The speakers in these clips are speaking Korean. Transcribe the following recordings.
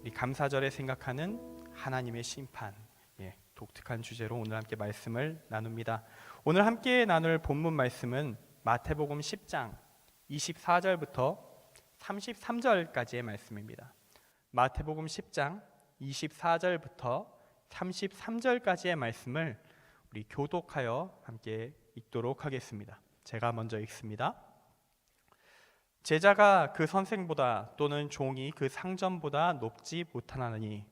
우리 감사절에 생각하는 하나님의 심판, 독특한 주제로 오늘 함께 말씀을 나눕니다. 오늘 함께 나눌 본문 말씀은 마태복음 10장 24절부터 33절까지의 말씀입니다. 마태복음 10장 24절부터 33절까지의 말씀을 우리 교독하여 함께 읽도록 하겠습니다. 제가 먼저 읽습니다. 제자가 그 선생보다 또는 종이 그 상전보다 높지 못하나니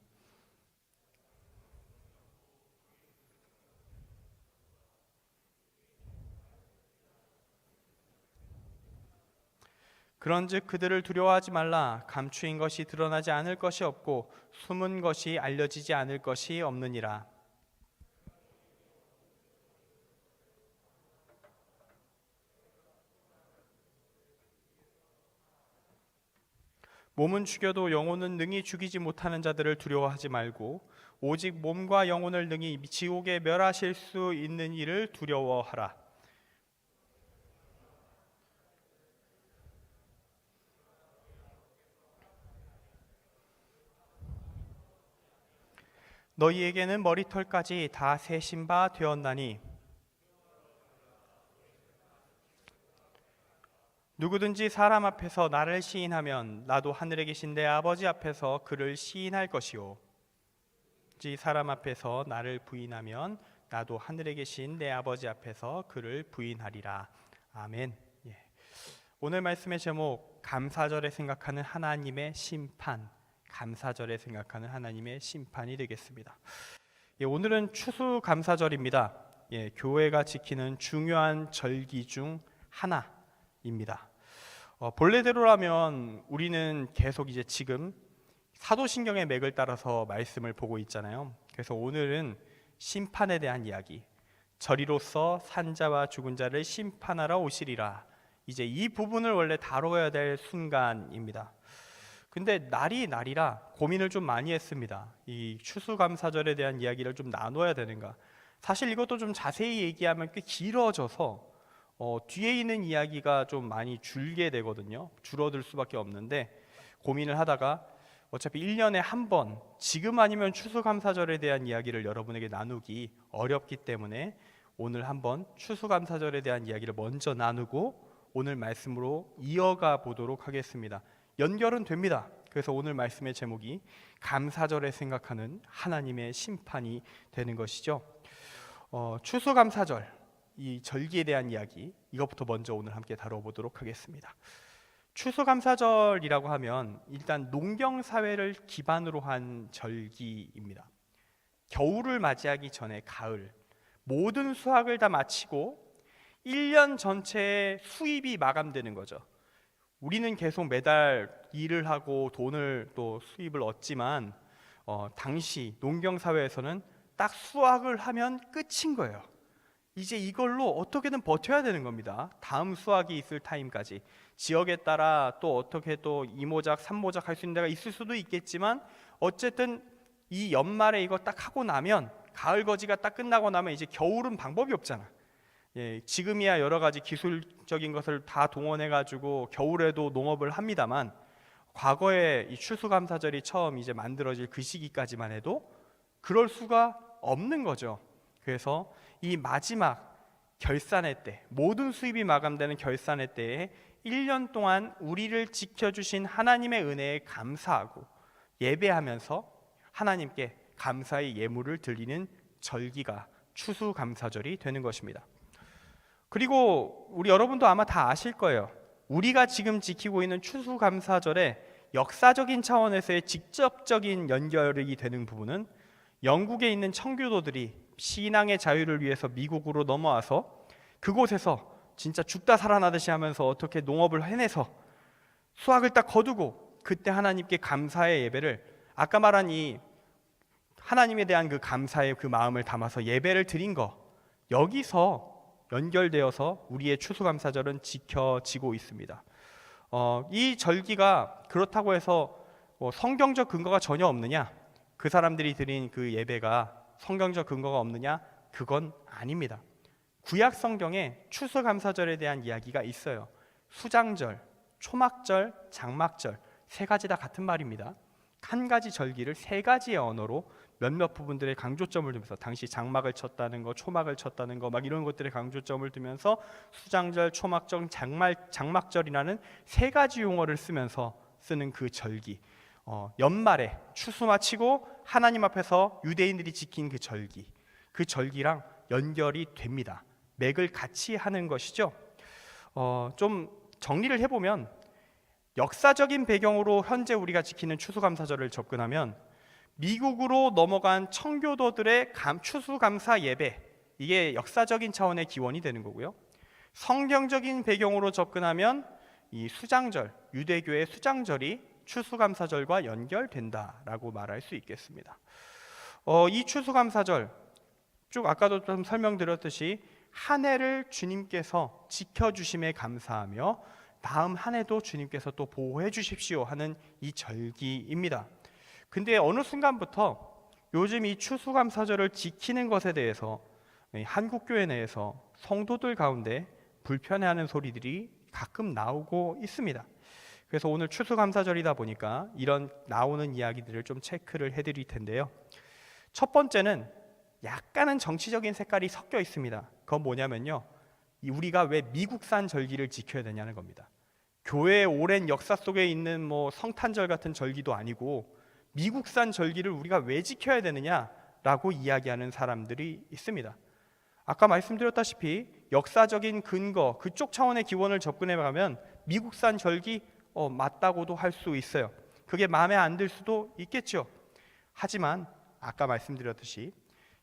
그런즉 그들을 두려워하지 말라. 감추인 것이 드러나지 않을 것이 없고 숨은 것이 알려지지 않을 것이 없느니라. 몸은 죽여도 영혼은 능히 죽이지 못하는 자들을 두려워하지 말고 오직 몸과 영혼을 능히 지옥에 멸하실 수 있는 이를 두려워하라. 너희에게는 머리털까지 다 세신 바 되었나니 누구든지 사람 앞에서 나를 시인하면 나도 하늘에 계신 내 아버지 앞에서 그를 시인할 것이요 사람 앞에서 나를 부인하면 나도 하늘에 계신 내 아버지 앞에서 그를 부인하리라. 아멘. 오늘 말씀의 제목, 감사절에 생각하는 하나님의 심판. 감사절에 생각하는 하나님의 심판이 되겠습니다. 오늘은 추수감사절입니다. 교회가 지키는 중요한 절기 중 하나입니다. 본래대로라면 우리는 계속 이제 지금 사도신경의 맥을 따라서 말씀을 보고 있잖아요. 그래서 오늘은 심판에 대한 이야기, 저리로서 산자와 죽은 자를 심판하러 오시리라. 이제 이 부분을 원래 다뤄야 될 순간입니다. 근데 날이라 고민을 좀 많이 했습니다. 이 추수감사절에 대한 이야기를 좀 나눠야 되는가. 사실 이것도 좀 자세히 얘기하면 꽤 길어져서 뒤에 있는 이야기가 좀 많이 줄게 되거든요. 줄어들 수밖에 없는데 고민을 하다가 어차피 1년에 한 번, 지금 아니면 추수감사절에 대한 이야기를 여러분에게 나누기 어렵기 때문에 오늘 한번 추수감사절에 대한 이야기를 먼저 나누고 오늘 말씀으로 이어가 보도록 하겠습니다. 연결은 됩니다. 그래서 오늘 말씀의 제목이 감사절에 생각하는 하나님의 심판이 되는 것이죠. 추수감사절, 이 절기에 대한 이야기, 이것부터 먼저 오늘 함께 다뤄보도록 하겠습니다. 추수감사절이라고 하면 일단 농경사회를 기반으로 한 절기입니다. 겨울을 맞이하기 전에 가을, 모든 수확을 다 마치고 1년 전체의 수입이 마감되는 거죠. 우리는 계속 매달 일을 하고 돈을 또 수입을 얻지만 당시 농경사회에서는 딱 수확을 하면 끝인 거예요. 이제 이걸로 어떻게든 버텨야 되는 겁니다. 다음 수확이 있을 타임까지. 지역에 따라 또 어떻게 또 2모작, 3모작 할 수 있는 데가 있을 수도 있겠지만 어쨌든 이 연말에 이거 딱 하고 나면 가을 거지가 딱 끝나고 나면 이제 겨울은 방법이 없잖아. 지금이야 여러 가지 기술적인 것을 다 동원해가지고 겨울에도 농업을 합니다만 과거에 이 추수감사절이 처음 이제 만들어질 그 시기까지만 해도 그럴 수가 없는 거죠. 그래서 이 마지막 결산의 때, 모든 수입이 마감되는 결산의 때에 1년 동안 우리를 지켜주신 하나님의 은혜에 감사하고 예배하면서 하나님께 감사의 예물을 드리는 절기가 추수감사절이 되는 것입니다. 그리고 우리 여러분도 아마 다 아실 거예요. 우리가 지금 지키고 있는 추수감사절의 역사적인 차원에서의 직접적인 연결이 되는 부분은 영국에 있는 청교도들이 신앙의 자유를 위해서 미국으로 넘어와서 그곳에서 진짜 죽다 살아나듯이 하면서 어떻게 농업을 해내서 수확을 딱 거두고 그때 하나님께 감사의 예배를, 아까 말한 이 하나님에 대한 그 감사의 그 마음을 담아서 예배를 드린 거, 여기서 연결되어서 우리의 추수감사절은 지켜지고 있습니다. 이 절기가 그렇다고 해서 성경적 근거가 전혀 없느냐? 그 사람들이 드린 그 예배가 성경적 근거가 없느냐? 그건 아닙니다. 구약 성경에 추수감사절에 대한 이야기가 있어요. 수장절, 초막절, 장막절 세 가지 다 같은 말입니다. 한 가지 절기를 세 가지의 언어로 몇몇 부분들의 강조점을 두면서, 당시 장막을 쳤다는 거, 초막을 쳤다는 거, 막 이런 것들의 강조점을 두면서 수장절, 초막절, 장막절이라는 세 가지 용어를 쓰면서 쓰는 그 절기, 연말에 추수 마치고 하나님 앞에서 유대인들이 지킨 그 절기랑 연결이 됩니다. 맥을 같이 하는 것이죠. 좀 정리를 해보면, 역사적인 배경으로 현재 우리가 지키는 추수감사절을 접근하면 미국으로 넘어간 청교도들의 추수감사 예배, 이게 역사적인 차원의 기원이 되는 거고요. 성경적인 배경으로 접근하면 이 수장절, 유대교의 수장절이 추수감사절과 연결된다라고 말할 수 있겠습니다. 이 추수감사절, 쭉 아까도 좀 설명드렸듯이 한 해를 주님께서 지켜주심에 감사하며 다음 한 해도 주님께서 또 보호해 주십시오 하는 이 절기입니다. 근데 어느 순간부터 요즘 이 추수감사절을 지키는 것에 대해서 한국교회 내에서 성도들 가운데 불편해하는 소리들이 가끔 나오고 있습니다. 그래서 오늘 추수감사절이다 보니까 이런 나오는 이야기들을 좀 체크를 해드릴 텐데요. 첫 번째는 약간은 정치적인 색깔이 섞여 있습니다. 그건 뭐냐면요, 우리가 왜 미국산 절기를 지켜야 되냐는 겁니다. 교회의 오랜 역사 속에 있는 성탄절 같은 절기도 아니고 미국산 절기를 우리가 왜 지켜야 되느냐라고 이야기하는 사람들이 있습니다. 아까 말씀드렸다시피 역사적인 근거, 그쪽 차원의 기원을 접근해 가면 미국산 절기 맞다고도 할 수 있어요. 그게 마음에 안 들 수도 있겠죠. 하지만 아까 말씀드렸듯이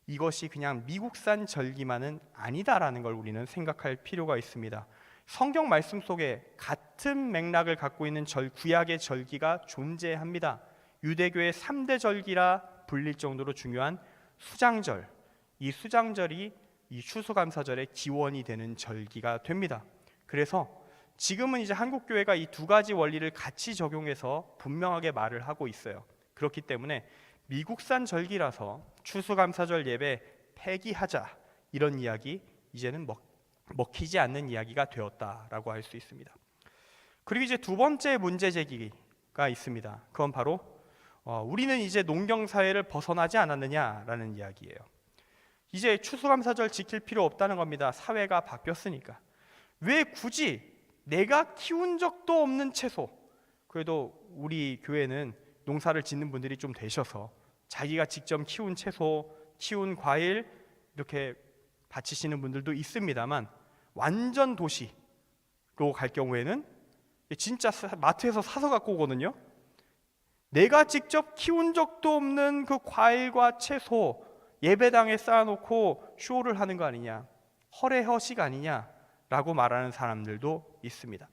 이것이 그냥 미국산 절기만은 아니다라는 걸 우리는 생각할 필요가 있습니다. 성경 말씀 속에 같은 맥락을 갖고 있는 구약의 절기가 존재합니다. 유대교의 3대 절기라 불릴 정도로 중요한 수장절, 이 수장절이 이 추수감사절의 기원이 되는 절기가 됩니다. 그래서 지금은 이제 한국교회가 이 두 가지 원리를 같이 적용해서 분명하게 말을 하고 있어요. 그렇기 때문에 미국산 절기라서 추수감사절 예배 폐기하자, 이런 이야기 이제는 먹히지 않는 이야기가 되었다라고 할 수 있습니다. 그리고 이제 두 번째 문제 제기가 있습니다. 그건 바로 우리는 이제 농경사회를 벗어나지 않았느냐라는 이야기예요. 이제 추수감사절 지킬 필요 없다는 겁니다. 사회가 바뀌었으니까. 왜 굳이 내가 키운 적도 없는 채소, 그래도 우리 교회는 농사를 짓는 분들이 좀 되셔서 자기가 직접 키운 채소, 키운 과일 이렇게 바치시는 분들도 있습니다만, 완전 도시로 갈 경우에는 진짜 마트에서 사서 갖고 오거든요. 내가 직접 키운 적도 없는 그 과일과 채소 예배당에 쌓아놓고 쇼를 하는 거 아니냐, 허례허식 아니냐라고 말하는 사람들도 있습니다.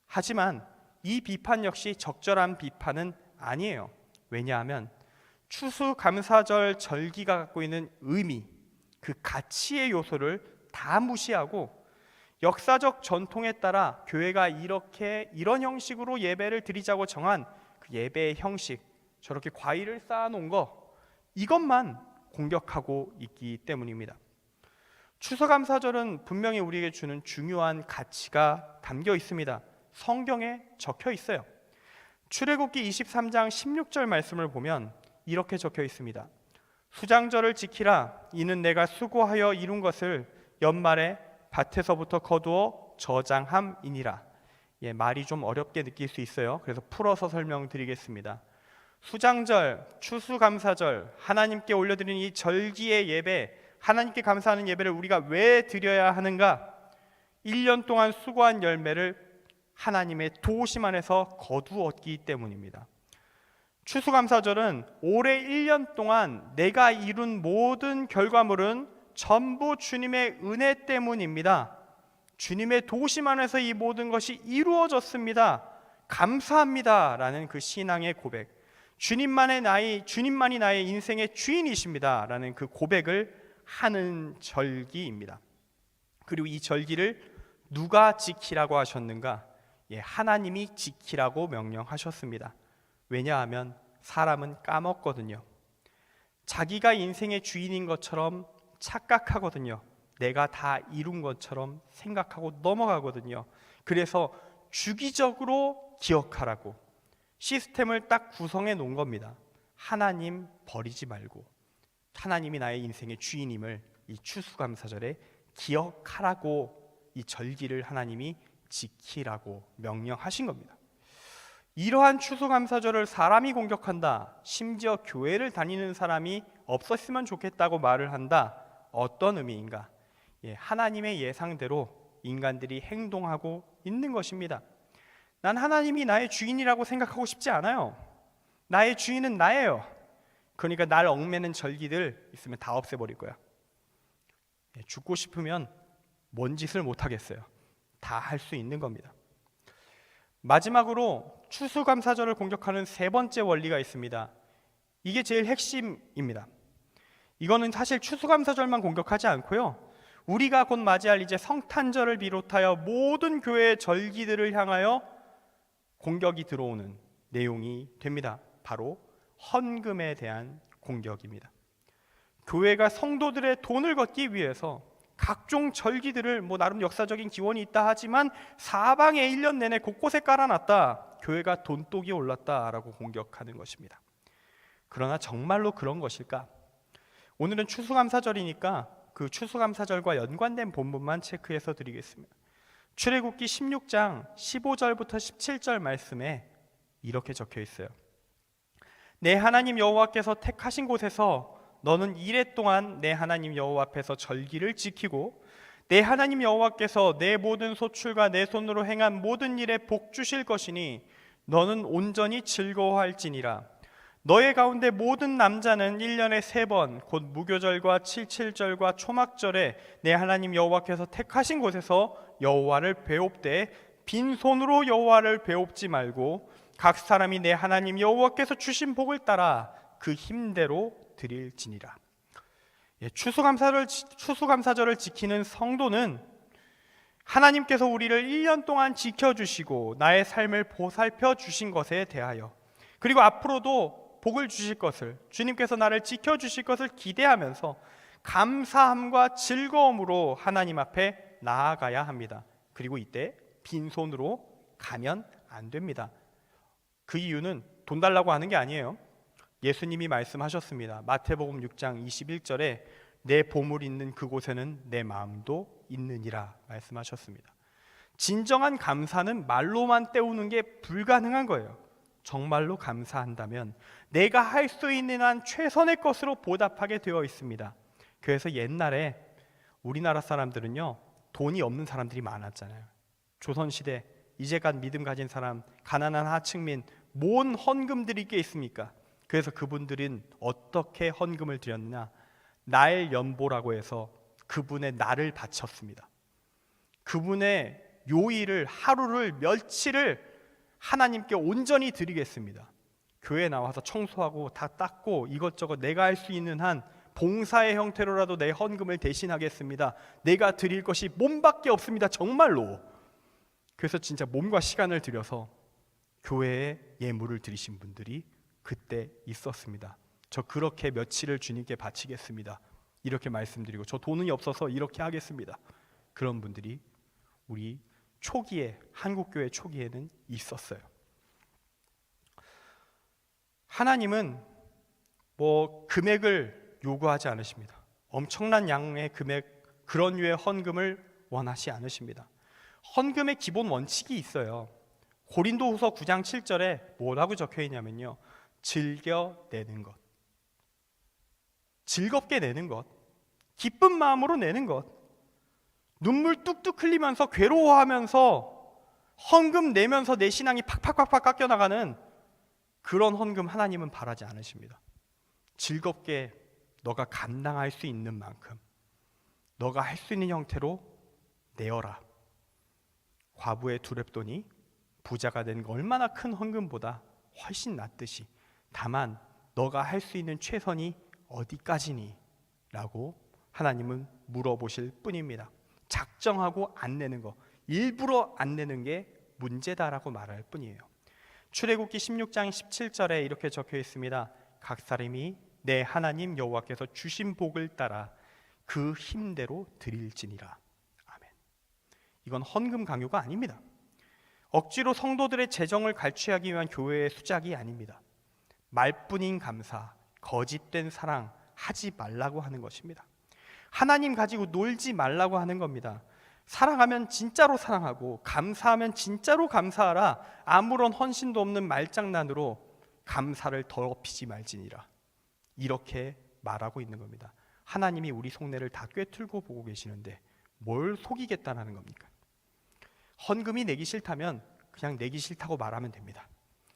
하지만 이 비판 역시 적절한 비판은 아니에요. 왜냐하면 추수감사절 절기가 갖고 있는 의미, 그 가치의 요소를 다 무시하고 역사적 전통에 따라 교회가 이런 형식으로 예배를 드리자고 정한 그 예배의 형식, 저렇게 과일을 쌓아놓은 거, 이것만 공격하고 있기 때문입니다. 추수감사절은 분명히 우리에게 주는 중요한 가치가 담겨 있습니다. 성경에 적혀 있어요. 출애굽기 23장 16절 말씀을 보면 이렇게 적혀 있습니다. 수장절을 지키라. 이는 내가 수고하여 이룬 것을 연말에 밭에서부터 거두어 저장함이니라. 말이 좀 어렵게 느낄 수 있어요. 그래서 풀어서 설명드리겠습니다. 수장절, 추수감사절, 하나님께 올려드리는 이 절기의 예배, 하나님께 감사하는 예배를 우리가 왜 드려야 하는가? 1년 동안 수고한 열매를 하나님의 도우심 안에서 거두었기 때문입니다. 추수감사절은 올해 1년 동안 내가 이룬 모든 결과물은 전부 주님의 은혜 때문입니다. 주님의 도우심 안에서 이 모든 것이 이루어졌습니다. 감사합니다 라는 그 신앙의 고백, 주님만이 나의 인생의 주인이십니다 라는 그 고백을 하는 절기입니다. 그리고 이 절기를 누가 지키라고 하셨는가? 하나님이 지키라고 명령하셨습니다. 왜냐하면 사람은 까먹거든요. 자기가 인생의 주인인 것처럼 착각하거든요. 내가 다 이룬 것처럼 생각하고 넘어가거든요. 그래서 주기적으로 기억하라고, 시스템을 딱 구성해 놓은 겁니다. 하나님 버리지 말고 하나님이 나의 인생의 주인임을 이 추수감사절에 기억하라고 이 절기를 하나님이 지키라고 명령하신 겁니다. 이러한 추수감사절을 사람이 공격한다, 심지어 교회를 다니는 사람이 없었으면 좋겠다고 말을 한다. 어떤 의미인가? 하나님의 예상대로 인간들이 행동하고 있는 것입니다. 난 하나님이 나의 주인이라고 생각하고 싶지 않아요. 나의 주인은 나예요. 그러니까 날 얽매는 절기들 있으면 다 없애버릴 거야. 죽고 싶으면 뭔 짓을 못하겠어요. 다 할 수 있는 겁니다. 마지막으로 추수감사절을 공격하는 세 번째 원리가 있습니다. 이게 제일 핵심입니다. 이거는 사실 추수감사절만 공격하지 않고요, 우리가 곧 맞이할 이제 성탄절을 비롯하여 모든 교회의 절기들을 향하여 공격이 들어오는 내용이 됩니다. 바로 헌금에 대한 공격입니다. 교회가 성도들의 돈을 걷기 위해서 각종 절기들을 나름 역사적인 기원이 있다 하지만 사방에 1년 내내 곳곳에 깔아놨다. 교회가 돈독이 올랐다라고 공격하는 것입니다. 그러나 정말로 그런 것일까? 오늘은 추수감사절이니까 그 추수감사절과 연관된 본문만 체크해서 드리겠습니다. 출애굽기 16장 15절부터 17절 말씀에 이렇게 적혀 있어요. 내 하나님 여호와께서 택하신 곳에서 너는 이레 동안 내 하나님 여호와 앞에서 절기를 지키고 내 하나님 여호와께서 내 모든 소출과 내 손으로 행한 모든 일에 복 주실 것이니 너는 온전히 즐거워할지니라. 너의 가운데 모든 남자는 1년에 3번 곧 무교절과 칠칠절과 초막절에 내 하나님 여호와께서 택하신 곳에서 여호와를 배웁되 빈손으로 여호와를 배웁지 말고 각 사람이 내 하나님 여호와께서 주신 복을 따라 그 힘대로 드릴지니라. 추수감사절을 지키는 성도는 하나님께서 우리를 1년 동안 지켜주시고 나의 삶을 보살펴 주신 것에 대하여, 그리고 앞으로도 복을 주실 것을, 주님께서 나를 지켜주실 것을 기대하면서 감사함과 즐거움으로 하나님 앞에 나아가야 합니다. 그리고 이때 빈손으로 가면 안 됩니다. 그 이유는 돈 달라고 하는 게 아니에요. 예수님이 말씀하셨습니다. 마태복음 6장 21절에 내 보물 있는 그곳에는 내 마음도 있느니라 말씀하셨습니다. 진정한 감사는 말로만 때우는 게 불가능한 거예요. 정말로 감사한다면 내가 할 수 있는 한 최선의 것으로 보답하게 되어 있습니다. 그래서 옛날에 우리나라 사람들은요, 돈이 없는 사람들이 많았잖아요. 조선시대 이제껏 믿음 가진 사람, 가난한 하층민, 뭔 헌금 드릴 게 있습니까? 그래서 그분들은 어떻게 헌금을 드렸느냐? 날 연보라고 해서 그분의 날을 바쳤습니다. 그분의 요일을, 하루를, 며칠을 하나님께 온전히 드리겠습니다. 교회에 나와서 청소하고 다 닦고 이것저것 내가 할 수 있는 한 봉사의 형태로라도 내 헌금을 대신하겠습니다. 내가 드릴 것이 몸밖에 없습니다. 정말로. 그래서 진짜 몸과 시간을 들여서 교회에 예물을 드리신 분들이 그때 있었습니다. 저 그렇게 며칠을 주님께 바치겠습니다. 이렇게 말씀드리고 저 돈이 없어서 이렇게 하겠습니다. 그런 분들이 우리 초기에, 한국교회 초기에는 있었어요. 하나님은 금액을 요구하지 않으십니다. 엄청난 양의 금액, 그런 류의 헌금을 원하지 않으십니다. 헌금의 기본 원칙이 있어요. 고린도후서 9장 7절에 뭐라고 적혀 있냐면요, 즐겨 내는 것, 즐겁게 내는 것, 기쁜 마음으로 내는 것, 눈물 뚝뚝 흘리면서 괴로워하면서 헌금 내면서 내 신앙이 팍팍팍팍 깎여나가는 그런 헌금 하나님은 바라지 않으십니다. 즐겁게 너가 감당할 수 있는 만큼, 너가 할 수 있는 형태로 내어라. 과부의 두 렙돈이 부자가 된 거 얼마나 큰 헌금보다 훨씬 낫듯이, 다만 너가 할 수 있는 최선이 어디까지니? 라고 하나님은 물어보실 뿐입니다. 작정하고 안 내는 거, 일부러 안 내는 게 문제다라고 말할 뿐이에요. 출애굽기 16장 17절에 이렇게 적혀 있습니다. 각 사람이 내 하나님 여호와께서 주신 복을 따라 그 힘대로 드릴지니라. 아멘. 이건 헌금 강요가 아닙니다. 억지로 성도들의 재정을 갈취하기 위한 교회의 수작이 아닙니다. 말뿐인 감사, 거짓된 사랑 하지 말라고 하는 것입니다. 하나님 가지고 놀지 말라고 하는 겁니다. 사랑하면 진짜로 사랑하고 감사하면 진짜로 감사하라. 아무런 헌신도 없는 말장난으로 감사를 더럽히지 말지니라. 이렇게 말하고 있는 겁니다. 하나님이 우리 속내를 다 꿰뚫고 보고 계시는데 뭘 속이겠다는 겁니까? 헌금이 내기 싫다면 그냥 내기 싫다고 말하면 됩니다.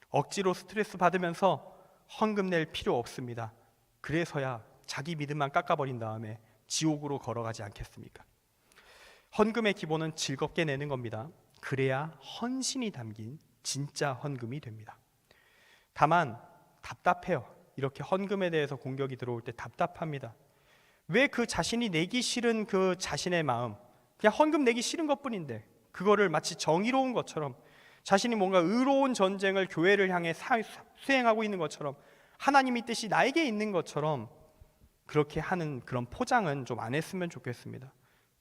억지로 스트레스 받으면서 헌금 낼 필요 없습니다. 그래서야 자기 믿음만 깎아버린 다음에 지옥으로 걸어가지 않겠습니까? 헌금의 기본은 즐겁게 내는 겁니다. 그래야 헌신이 담긴 진짜 헌금이 됩니다. 다만 답답해요. 이렇게 헌금에 대해서 공격이 들어올 때 답답합니다. 왜 그 자신이 내기 싫은 그 자신의 마음, 그냥 헌금 내기 싫은 것뿐인데 그거를 마치 정의로운 것처럼, 자신이 뭔가 의로운 전쟁을 교회를 향해 수행하고 있는 것처럼, 하나님의 뜻이 나에게 있는 것처럼 그렇게 하는 그런 포장은 좀 안 했으면 좋겠습니다.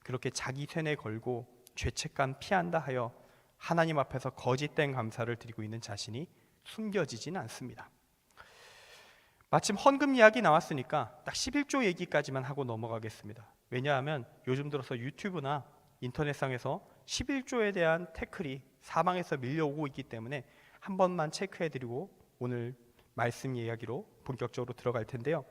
그렇게 자기 쇠뇌 걸고 죄책감 피한다 하여 하나님 앞에서 거짓된 감사를 드리고 있는 자신이 숨겨지진 않습니다. 마침 헌금 이야기 나왔으니까 딱 11조 얘기까지만 하고 넘어가겠습니다. 왜냐하면 요즘 들어서 유튜브나 인터넷상에서 11조에 대한 태클이 사방에서 밀려오고 있기 때문에 한 번만 체크해드리고 오늘 말씀 이야기로 본격적으로 들어갈 텐데요.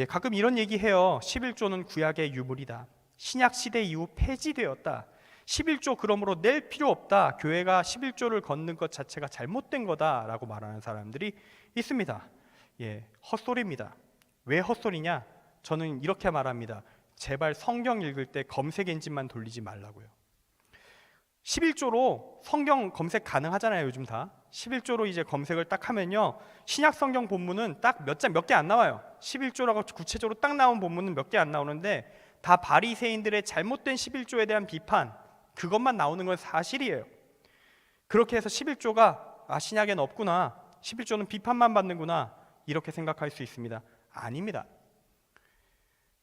가끔 이런 얘기해요. 11조는 구약의 유물이다. 신약 시대 이후 폐지되었다. 11조 그러므로 낼 필요 없다. 교회가 11조를 걷는 것 자체가 잘못된 거다라고 말하는 사람들이 있습니다. 헛소리입니다. 왜 헛소리냐? 저는 이렇게 말합니다. 제발 성경 읽을 때 검색 엔진만 돌리지 말라고요. 11조로 성경 검색 가능하잖아요, 요즘 다. 11조로 이제 검색을 딱 하면요, 신약 성경 본문은 딱 몇 개 안 나와요. 11조라고 구체적으로 딱 나온 본문은 몇 개 안 나오는데 다 바리새인들의 잘못된 11조에 대한 비판, 그것만 나오는 건 사실이에요. 그렇게 해서 11조가 신약엔 없구나, 11조는 비판만 받는구나, 이렇게 생각할 수 있습니다. 아닙니다.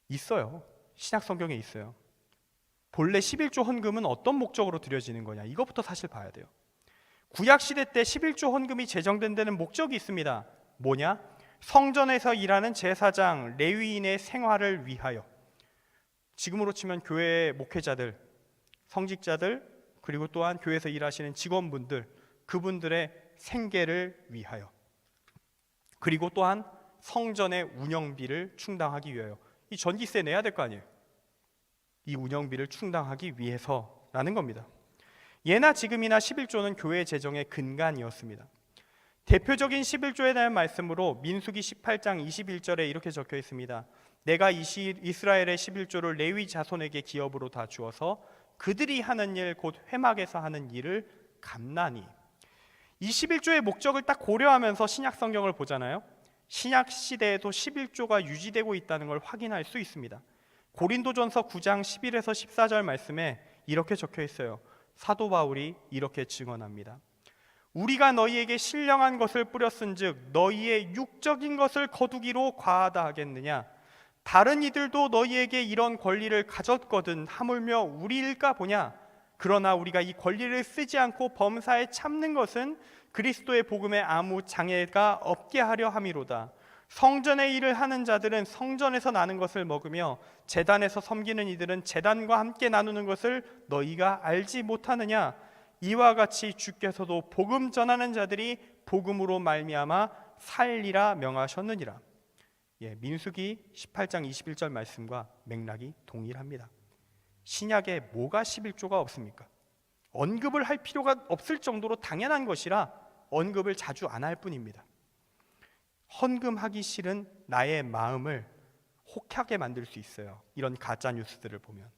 있어요. 신약 성경에 있어요. 본래 11조 헌금은 어떤 목적으로 드려지는 거냐, 이것부터 사실 봐야 돼요. 구약 시대 때 11조 헌금이 제정된 데는 목적이 있습니다. 뭐냐? 성전에서 일하는 제사장, 레위인의 생활을 위하여. 지금으로 치면 교회의 목회자들, 성직자들, 그리고 또한 교회에서 일하시는 직원분들, 그분들의 생계를 위하여, 그리고 또한 성전의 운영비를 충당하기 위하여. 이 전기세 내야 될 거 아니에요. 이 운영비를 충당하기 위해서라는 겁니다. 예나 지금이나 11조는 교회 재정의 근간이었습니다. 대표적인 11조에 대한 말씀으로 민수기 18장 21절에 이렇게 적혀 있습니다. 내가 이스라엘의 11조를 레위 자손에게 기업으로 다 주어서 그들이 하는 일 곧 회막에서 하는 일을 감나니. 이 11조의 목적을 딱 고려하면서 신약 성경을 보잖아요. 신약 시대에도 11조가 유지되고 있다는 걸 확인할 수 있습니다. 고린도전서 9장 11에서 14절 말씀에 이렇게 적혀 있어요. 사도 바울이 이렇게 증언합니다. 우리가 너희에게 신령한 것을 뿌렸은즉 너희의 육적인 것을 거두기로 과하다 하겠느냐? 다른 이들도 너희에게 이런 권리를 가졌거든 하물며 우리일까 보냐? 그러나 우리가 이 권리를 쓰지 않고 범사에 참는 것은 그리스도의 복음에 아무 장애가 없게 하려 함이로다. 성전의 일을 하는 자들은 성전에서 나는 것을 먹으며 제단에서 섬기는 이들은 제단과 함께 나누는 것을 너희가 알지 못하느냐? 이와 같이 주께서도 복음 전하는 자들이 복음으로 말미암아 살리라 명하셨느니라. 민수기 18장 21절 말씀과 맥락이 동일합니다. 신약에 뭐가 11조가 없습니까? 언급을 할 필요가 없을 정도로 당연한 것이라 언급을 자주 안 할 뿐입니다. 헌금하기 싫은 나의 마음을 혹하게 만들 수 있어요. 이런 가짜 뉴스들을 보면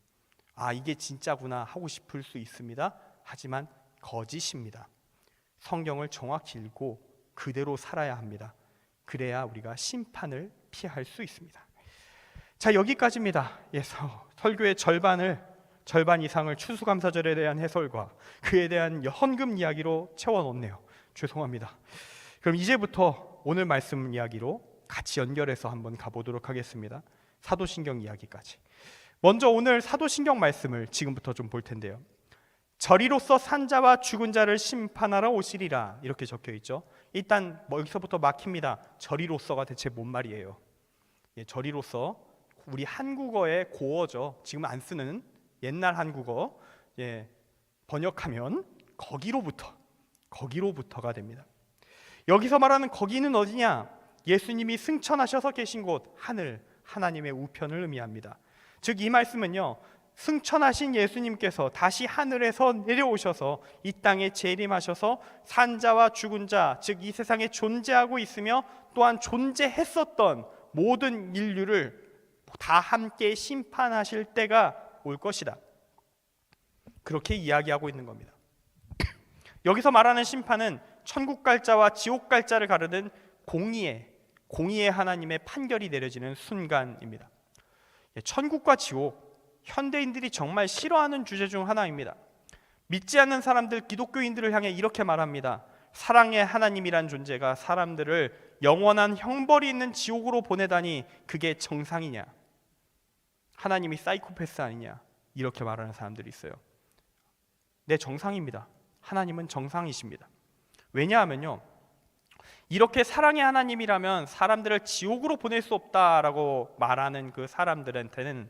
이게 진짜구나 하고 싶을 수 있습니다. 하지만 거짓입니다. 성경을 정확히 읽고 그대로 살아야 합니다. 그래야 우리가 심판을 피할 수 있습니다. 자, 여기까지입니다. 설교의 절반 이상을 추수감사절에 대한 해설과 그에 대한 헌금 이야기로 채워놓네요. 죄송합니다. 그럼 이제부터 오늘 말씀 이야기로 같이 연결해서 한번 가보도록 하겠습니다. 사도신경 이야기까지. 먼저 오늘 사도신경 말씀을 지금부터 좀 볼 텐데요. 저리로서 산자와 죽은 자를 심판하러 오시리라, 이렇게 적혀 있죠. 일단 여기서부터 막힙니다. 저리로서가 대체 뭔 말이에요? 저리로서 우리 한국어의 고어죠. 지금 안 쓰는 옛날 한국어 번역하면 거기로부터가 됩니다. 여기서 말하는 거기는 어디냐? 예수님이 승천하셔서 계신 곳, 하늘, 하나님의 우편을 의미합니다. 즉 이 말씀은요, 승천하신 예수님께서 다시 하늘에서 내려오셔서 이 땅에 재림하셔서 산자와 죽은 자, 즉 이 세상에 존재하고 있으며 또한 존재했었던 모든 인류를 다 함께 심판하실 때가 올 것이다, 그렇게 이야기하고 있는 겁니다. 여기서 말하는 심판은 천국 갈 자와 지옥 갈 자를 가르는 공의의 하나님의 판결이 내려지는 순간입니다. 천국과 지옥, 현대인들이 정말 싫어하는 주제 중 하나입니다. 믿지 않는 사람들, 기독교인들을 향해 이렇게 말합니다. 사랑의 하나님이란 존재가 사람들을 영원한 형벌이 있는 지옥으로 보내다니 그게 정상이냐? 하나님이 사이코패스 아니냐? 이렇게 말하는 사람들이 있어요. 네, 정상입니다. 하나님은 정상이십니다. 왜냐하면요, 이렇게 사랑의 하나님이라면 사람들을 지옥으로 보낼 수 없다라고 말하는 그 사람들한테는,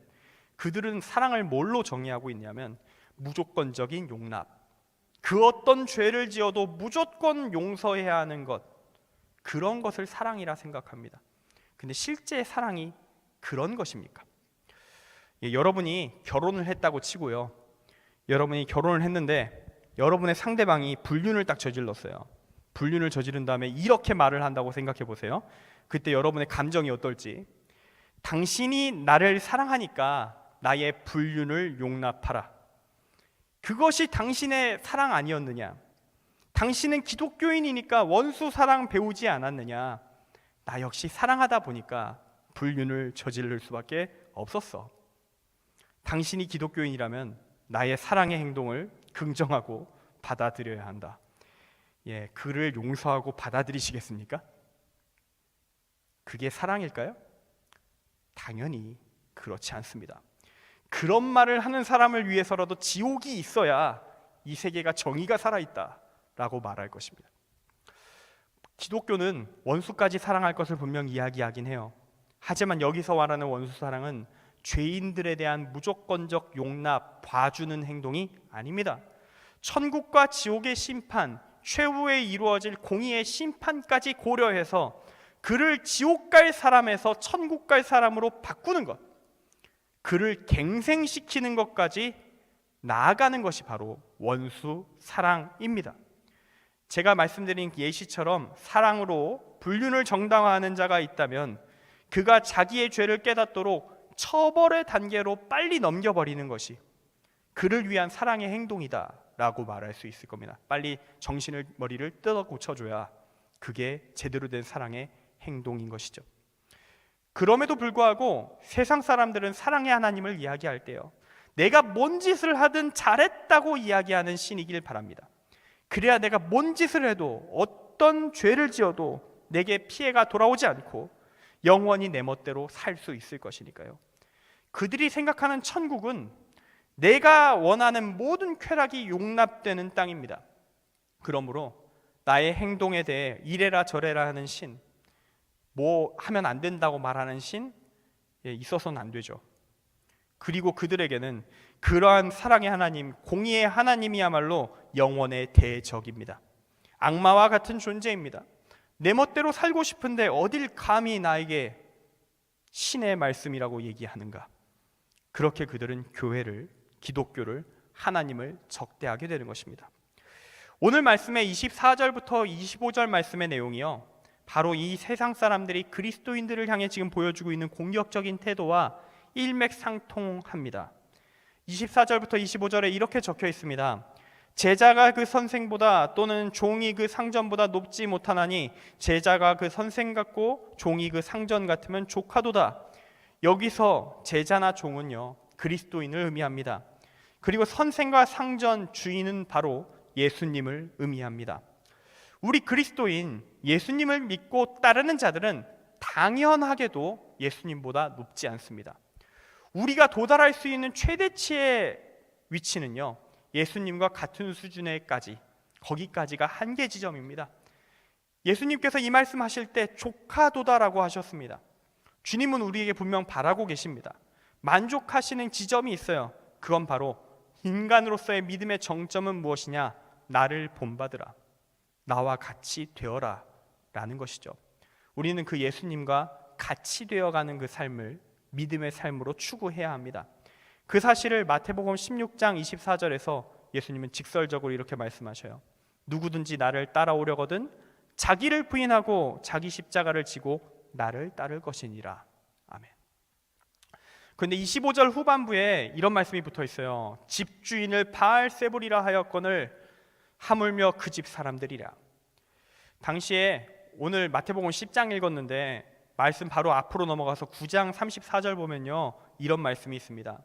그들은 사랑을 뭘로 정의하고 있냐면 무조건적인 용납, 그 어떤 죄를 지어도 무조건 용서해야 하는 것, 그런 것을 사랑이라 생각합니다. 근데 실제 사랑이 그런 것입니까? 여러분이 결혼을 했다고 치고요, 여러분이 결혼을 했는데 여러분의 상대방이 불륜을 딱 저질렀어요. 불륜을 저지른 다음에 이렇게 말을 한다고 생각해 보세요. 그때 여러분의 감정이 어떨지. 당신이 나를 사랑하니까 나의 불륜을 용납하라. 그것이 당신의 사랑 아니었느냐? 당신은 기독교인이니까 원수 사랑 배우지 않았느냐? 나 역시 사랑하다 보니까 불륜을 저지를 수밖에 없었어. 당신이 기독교인이라면 나의 사랑의 행동을 긍정하고 받아들여야 한다. 그를 용서하고 받아들이시겠습니까? 그게 사랑일까요? 당연히 그렇지 않습니다. 그런 말을 하는 사람을 위해서라도 지옥이 있어야 이 세계가 정의가 살아있다라고 말할 것입니다. 기독교는 원수까지 사랑할 것을 분명 이야기하긴 해요. 하지만 여기서 말하는 원수 사랑은 죄인들에 대한 무조건적 용납, 봐주는 행동이 아닙니다. 천국과 지옥의 심판, 최후에 이루어질 공의의 심판까지 고려해서 그를 지옥 갈 사람에서 천국 갈 사람으로 바꾸는 것, 그를 갱생시키는 것까지 나아가는 것이 바로 원수 사랑입니다. 제가 말씀드린 예시처럼 사랑으로 불륜을 정당화하는 자가 있다면 그가 자기의 죄를 깨닫도록 처벌의 단계로 빨리 넘겨버리는 것이 그를 위한 사랑의 행동이다 라고 말할 수 있을 겁니다. 빨리 머리를 뜯어 고쳐줘야 그게 제대로 된 사랑의 행동인 것이죠. 그럼에도 불구하고 세상 사람들은 사랑의 하나님을 이야기할 때요, 내가 뭔 짓을 하든 잘했다고 이야기하는 신이길 바랍니다. 그래야 내가 뭔 짓을 해도, 어떤 죄를 지어도 내게 피해가 돌아오지 않고 영원히 내 멋대로 살 수 있을 것이니까요. 그들이 생각하는 천국은 내가 원하는 모든 쾌락이 용납되는 땅입니다. 그러므로 나의 행동에 대해 이래라 저래라 하는 신, 뭐 하면 안 된다고 말하는 신, 있어서는 안 되죠. 그리고 그들에게는 그러한 사랑의 하나님, 공의의 하나님이야말로 영원의 대적입니다. 악마와 같은 존재입니다. 내 멋대로 살고 싶은데 어딜 감히 나에게 신의 말씀이라고 얘기하는가? 그렇게 그들은 교회를, 기독교를, 하나님을 적대하게 되는 것입니다. 오늘 말씀의 24절부터 25절 말씀의 내용이요, 바로 이 세상 사람들이 그리스도인들을 향해 지금 보여주고 있는 공격적인 태도와 일맥상통합니다. 24절부터 25절에 이렇게 적혀 있습니다. 제자가 그 선생보다 또는 종이 그 상전보다 높지 못하나니 제자가 그 선생 같고 종이 그 상전 같으면 조카도다. 여기서 제자나 종은요, 그리스도인을 의미합니다. 그리고 선생과 상전, 주인은 바로 예수님을 의미합니다. 우리 그리스도인, 예수님을 믿고 따르는 자들은 당연하게도 예수님보다 높지 않습니다. 우리가 도달할 수 있는 최대치의 위치는요, 예수님과 같은 수준에까지, 거기까지가 한계 지점입니다. 예수님께서 이 말씀하실 때 족하도다라고 하셨습니다. 주님은 우리에게 분명 바라고 계십니다. 만족하시는 지점이 있어요. 그건 바로 인간으로서의 믿음의 정점은 무엇이냐? 나를 본받으라, 나와 같이 되어라 라는 것이죠. 우리는 그 예수님과 같이 되어가는 그 삶을 믿음의 삶으로 추구해야 합니다. 그 사실을 마태복음 16장 24절에서 예수님은 직설적으로 이렇게 말씀하셔요. 누구든지 나를 따라오려거든 자기를 부인하고 자기 십자가를 지고 나를 따를 것이니라. 아멘. 그런데 25절 후반부에 이런 말씀이 붙어 있어요. 집주인을 바알세불이라 하였거늘 하물며 그 집 사람들이라. 당시에 오늘 마태복음 10장 읽었는데 말씀 바로 앞으로 넘어가서 9장 34절 보면요, 이런 말씀이 있습니다.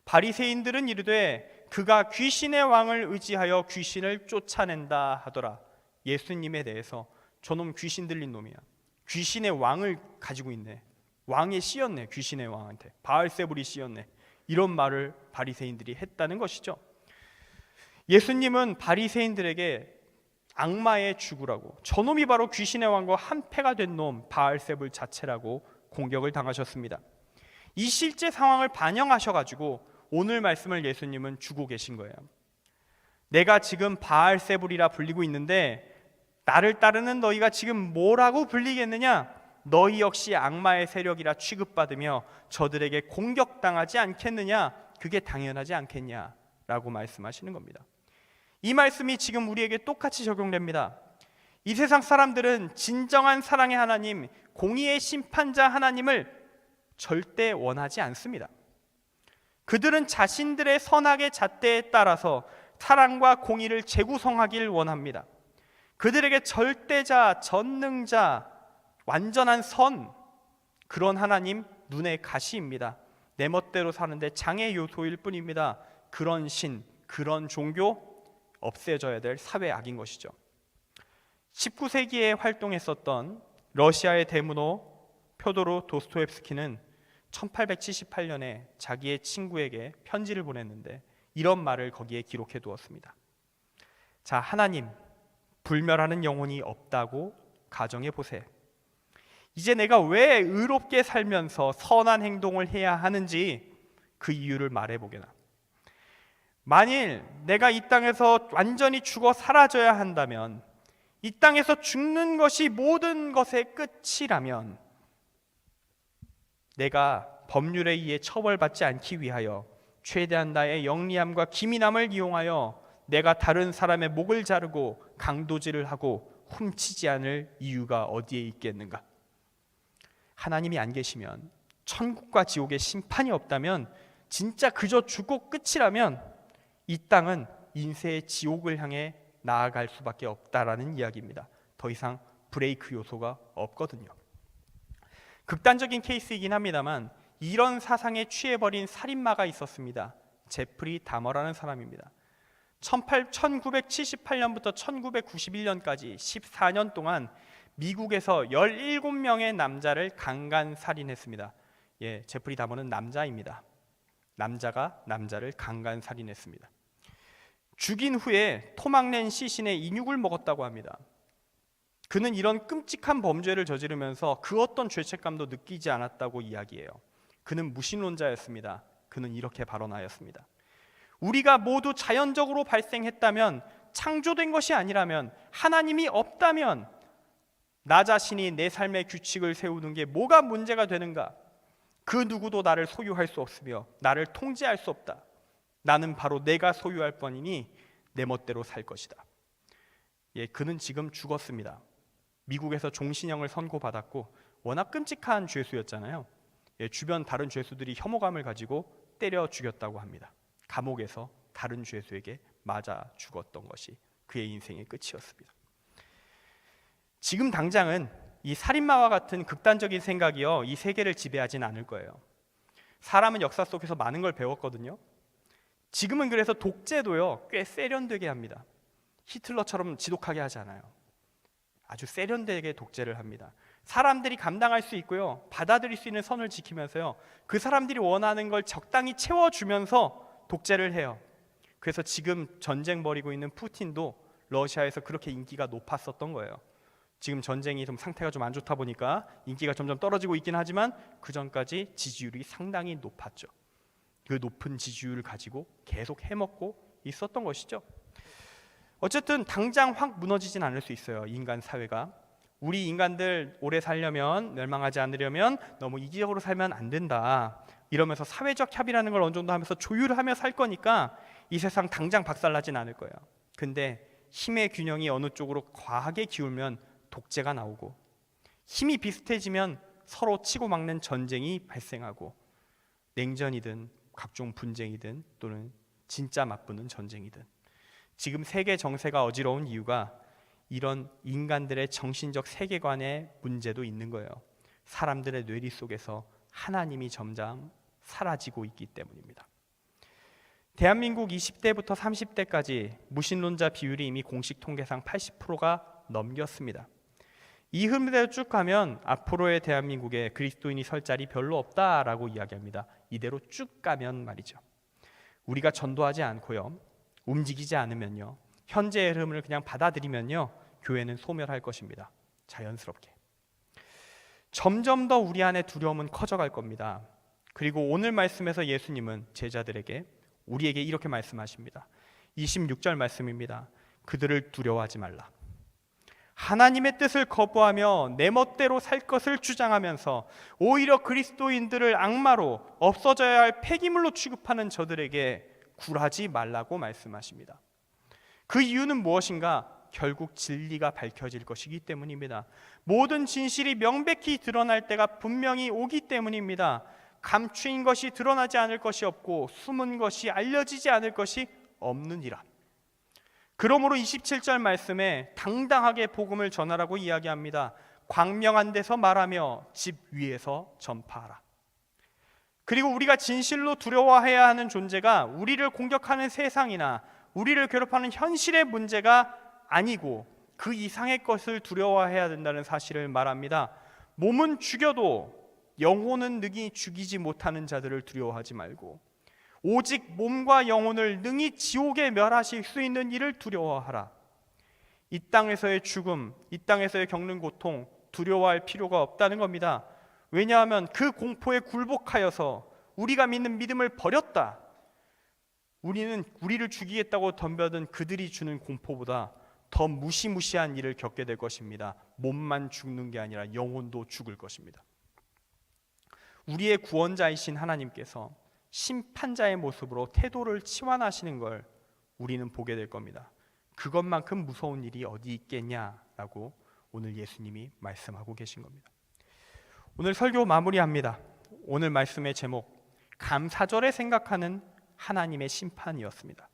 바리새인들은 이르되 그가 귀신의 왕을 의지하여 귀신을 쫓아낸다 하더라. 예수님에 대해서 저놈 귀신 들린 놈이야, 귀신의 왕을 가지고 있네, 왕에 씌었네, 귀신의 왕한테 바알세불이 씌었네, 이런 말을 바리새인들이 했다는 것이죠. 예수님은 바리새인들에게 악마의 주구라고, 저놈이 바로 귀신의 왕과 한패가 된 놈 바알세불 자체라고 공격을 당하셨습니다. 이 실제 상황을 반영하셔가지고 오늘 말씀을 예수님은 주고 계신 거예요. 내가 지금 바알세불이라 불리고 있는데 나를 따르는 너희가 지금 뭐라고 불리겠느냐? 너희 역시 악마의 세력이라 취급받으며 저들에게 공격당하지 않겠느냐? 그게 당연하지 않겠냐? 라고 말씀하시는 겁니다. 이 말씀이 지금 우리에게 똑같이 적용됩니다. 이 세상 사람들은 진정한 사랑의 하나님, 공의의 심판자 하나님을 절대 원하지 않습니다. 그들은 자신들의 선악의 잣대에 따라서 사랑과 공의를 재구성하길 원합니다. 그들에게 절대자, 전능자, 완전한 선, 그런 하나님 눈에 가시입니다. 내 멋대로 사는데 장애 요소일 뿐입니다. 그런 신, 그런 종교 없애져야 될 사회악인 것이죠. 19세기에 활동했었던 러시아의 대문호 표도르 도스토옙스키는 1878년에 자기의 친구에게 편지를 보냈는데 이런 말을 거기에 기록해 두었습니다. 자, 하나님, 불멸하는 영혼이 없다고 가정해 보세. 이제 내가 왜 의롭게 살면서 선한 행동을 해야 하는지 그 이유를 말해 보게나. 만일 내가 이 땅에서 완전히 죽어 사라져야 한다면, 이 땅에서 죽는 것이 모든 것의 끝이라면, 내가 법률에 의해 처벌받지 않기 위하여 최대한 나의 영리함과 기민함을 이용하여 내가 다른 사람의 목을 자르고 강도질을 하고 훔치지 않을 이유가 어디에 있겠는가? 하나님이 안 계시면, 천국과 지옥의 심판이 없다면, 진짜 그저 죽고 끝이라면 이 땅은 인세의 지옥을 향해 나아갈 수밖에 없다라는 이야기입니다. 더 이상 브레이크 요소가 없거든요. 극단적인 케이스이긴 합니다만 이런 사상에 취해버린 살인마가 있었습니다. 제프리 다머라는 사람입니다. 1978년부터 1991년까지 14년 동안 미국에서 17명의 남자를 강간 살인했습니다. 제프리 다머는 남자입니다. 남자가 남자를 강간 살인했습니다. 죽인 후에 토막낸 시신의 인육을 먹었다고 합니다. 그는 이런 끔찍한 범죄를 저지르면서 그 어떤 죄책감도 느끼지 않았다고 이야기해요. 그는 무신론자였습니다. 그는 이렇게 발언하였습니다. 우리가 모두 자연적으로 발생했다면, 창조된 것이 아니라면, 하나님이 없다면 나 자신이 내 삶의 규칙을 세우는 게 뭐가 문제가 되는가? 그 누구도 나를 소유할 수 없으며 나를 통제할 수 없다. 나는 바로 내가 소유할 뿐이니 내 멋대로 살 것이다. 그는 지금 죽었습니다. 미국에서 종신형을 선고받았고 워낙 끔찍한 죄수였잖아요. 주변 다른 죄수들이 혐오감을 가지고 때려 죽였다고 합니다. 감옥에서 다른 죄수에게 맞아 죽었던 것이 그의 인생의 끝이었습니다. 지금 당장은 이 살인마와 같은 극단적인 생각이요, 이 세계를 지배하진 않을 거예요. 사람은 역사 속에서 많은 걸 배웠거든요. 지금은 그래서 독재도요, 꽤 세련되게 합니다. 히틀러처럼 지독하게 하지 않아요. 아주 세련되게 독재를 합니다. 사람들이 감당할 수 있고요, 받아들일 수 있는 선을 지키면서요, 그 사람들이 원하는 걸 적당히 채워주면서 독재를 해요. 그래서 지금 전쟁 벌이고 있는 푸틴도 러시아에서 그렇게 인기가 높았었던 거예요. 지금 전쟁이 좀 상태가 좀 안 좋다 보니까 인기가 점점 떨어지고 있긴 하지만 그 전까지 지지율이 상당히 높았죠. 그 높은 지지율을 가지고 계속 해먹고 있었던 것이죠. 어쨌든 당장 확 무너지진 않을 수 있어요. 인간 사회가. 우리 인간들 오래 살려면, 멸망하지 않으려면 너무 이기적으로 살면 안 된다, 이러면서 사회적 협의라는 걸 어느 정도 하면서 조율하며 살 거니까 이 세상 당장 박살나진 않을 거예요. 근데 힘의 균형이 어느 쪽으로 과하게 기울면 독재가 나오고, 힘이 비슷해지면 서로 치고 막는 전쟁이 발생하고, 냉전이든 각종 분쟁이든 또는 진짜 맞붙는 전쟁이든, 지금 세계 정세가 어지러운 이유가 이런 인간들의 정신적 세계관의 문제도 있는 거예요. 사람들의 뇌리 속에서 하나님이 점점 사라지고 있기 때문입니다. 대한민국 20대부터 30대까지 무신론자 비율이 이미 공식 통계상 80%가 넘겼습니다. 이 흐름대로 쭉 가면 앞으로의 대한민국에 그리스도인이 설 자리 별로 없다라고 이야기합니다. 이대로 쭉 가면 말이죠. 우리가 전도하지 않고요, 움직이지 않으면요, 현재의 흐름을 그냥 받아들이면요, 교회는 소멸할 것입니다. 자연스럽게. 점점 더 우리 안에 두려움은 커져갈 겁니다. 그리고 오늘 말씀에서 예수님은 제자들에게, 우리에게 이렇게 말씀하십니다. 26절 말씀입니다. 그들을 두려워하지 말라. 하나님의 뜻을 거부하며 내 멋대로 살 것을 주장하면서 오히려 그리스도인들을 악마로, 없어져야 할 폐기물로 취급하는 저들에게 굴하지 말라고 말씀하십니다. 그 이유는 무엇인가? 결국 진리가 밝혀질 것이기 때문입니다. 모든 진실이 명백히 드러날 때가 분명히 오기 때문입니다. 감추인 것이 드러나지 않을 것이 없고 숨은 것이 알려지지 않을 것이 없느니라. 그러므로 27절 말씀에 당당하게 복음을 전하라고 이야기합니다. 광명한 데서 말하며 집 위에서 전파하라. 그리고 우리가 진실로 두려워해야 하는 존재가 우리를 공격하는 세상이나 우리를 괴롭히는 현실의 문제가 아니고 그 이상의 것을 두려워해야 된다는 사실을 말합니다. 몸은 죽여도 영혼은 능히 죽이지 못하는 자들을 두려워하지 말고 오직 몸과 영혼을 능히 지옥에 멸하실 수 있는 이를 두려워하라. 이 땅에서의 죽음, 이 땅에서의 겪는 고통 두려워할 필요가 없다는 겁니다. 왜냐하면 그 공포에 굴복하여서 우리가 믿는 믿음을 버렸다. 우리는 우리를 죽이겠다고 덤벼든 그들이 주는 공포보다 더 무시무시한 일을 겪게 될 것입니다. 몸만 죽는 게 아니라 영혼도 죽을 것입니다. 우리의 구원자이신 하나님께서 심판자의 모습으로 태도를 치환하시는 걸 우리는 보게 될 겁니다. 그것만큼 무서운 일이 어디 있겠냐라고 오늘 예수님이 말씀하고 계신 겁니다. 오늘 설교 마무리합니다. 오늘 말씀의 제목, 감사절에 생각하는 하나님의 심판이었습니다.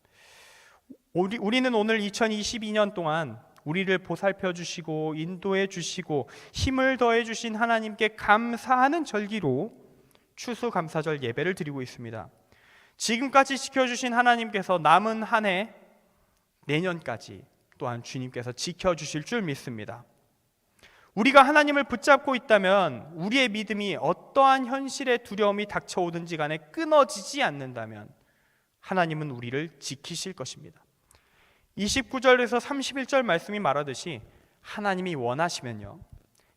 우리는 오늘 2022년 동안 우리를 보살펴 주시고 인도해 주시고 힘을 더해 주신 하나님께 감사하는 절기로 추수감사절 예배를 드리고 있습니다. 지금까지 지켜주신 하나님께서 남은 한 해, 내년까지 또한 주님께서 지켜주실 줄 믿습니다. 우리가 하나님을 붙잡고 있다면, 우리의 믿음이 어떠한 현실의 두려움이 닥쳐오든지 간에 끊어지지 않는다면 하나님은 우리를 지키실 것입니다. 29절에서 31절 말씀이 말하듯이 하나님이 원하시면요,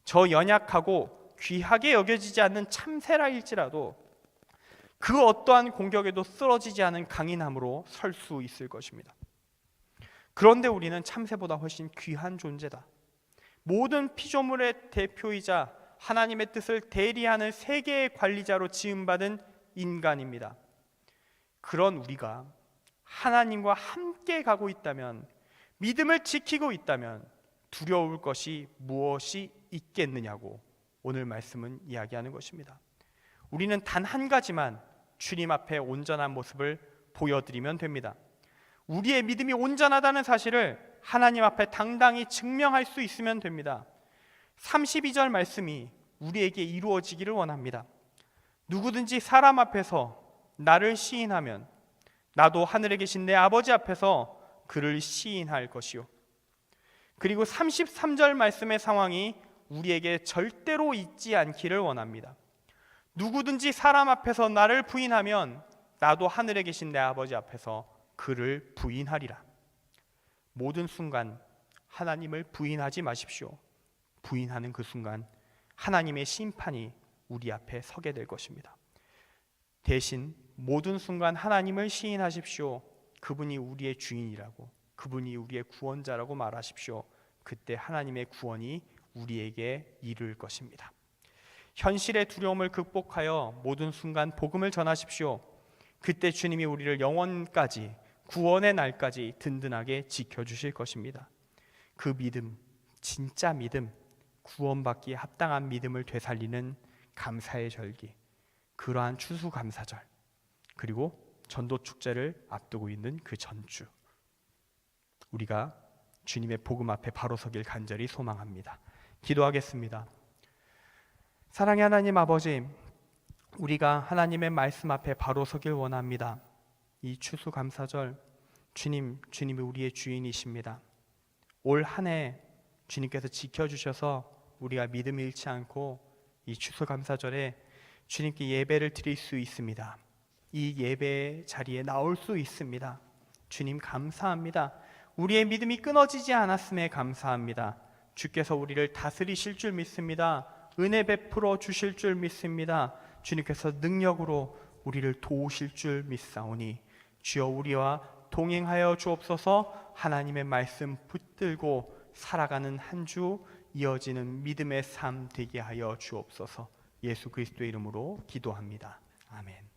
저 연약하고 귀하게 여겨지지 않는 참새라일지라도 그 어떠한 공격에도 쓰러지지 않은 강인함으로 설 수 있을 것입니다. 그런데 우리는 참새보다 훨씬 귀한 존재다. 모든 피조물의 대표이자 하나님의 뜻을 대리하는 세계의 관리자로 지음받은 인간입니다. 그런 우리가 하나님과 함께 가고 있다면, 믿음을 지키고 있다면 두려울 것이 무엇이 있겠느냐고 오늘 말씀은 이야기하는 것입니다. 우리는 단 한 가지만 주님 앞에 온전한 모습을 보여드리면 됩니다. 우리의 믿음이 온전하다는 사실을 하나님 앞에 당당히 증명할 수 있으면 됩니다. 32절 말씀이 우리에게 이루어지기를 원합니다. 누구든지 사람 앞에서 나를 시인하면 나도 하늘에 계신 내 아버지 앞에서 그를 시인할 것이요. 그리고 33절 말씀의 상황이 우리에게 절대로 잊지 않기를 원합니다. 누구든지 사람 앞에서 나를 부인하면 나도 하늘에 계신 내 아버지 앞에서 그를 부인하리라. 모든 순간 하나님을 부인하지 마십시오. 부인하는 그 순간 하나님의 심판이 우리 앞에 서게 될 것입니다. 대신 모든 순간 하나님을 시인하십시오. 그분이 우리의 주인이라고, 그분이 우리의 구원자라고 말하십시오. 그때 하나님의 구원이 우리에게 이를 것입니다. 현실의 두려움을 극복하여 모든 순간 복음을 전하십시오. 그때 주님이 우리를 영원까지, 구원의 날까지 든든하게 지켜주실 것입니다. 그 믿음, 진짜 믿음, 구원받기에 합당한 믿음을 되살리는 감사의 절기, 그러한 추수감사절, 그리고 전도축제를 앞두고 있는 그 전주, 우리가 주님의 복음 앞에 바로 서길 간절히 소망합니다. 기도하겠습니다. 사랑의 하나님 아버지, 우리가 하나님의 말씀 앞에 바로 서길 원합니다. 이 추수감사절, 주님이 우리의 주인이십니다. 올 한 해 주님께서 지켜주셔서 우리가 믿음 잃지 않고 이 추수감사절에 주님께 예배를 드릴 수 있습니다. 이 예배 자리에 나올 수 있습니다. 주님 감사합니다. 우리의 믿음이 끊어지지 않았음에 감사합니다. 주께서 우리를 다스리실 줄 믿습니다. 은혜 베풀어 주실 줄 믿습니다. 주님께서 능력으로 우리를 도우실 줄 믿사오니 주여 우리와 동행하여 주옵소서. 하나님의 말씀 붙들고 살아가는 한 주 이어지는 믿음의 삶 되게 하여 주옵소서. 예수 그리스도의 이름으로 기도합니다. 아멘.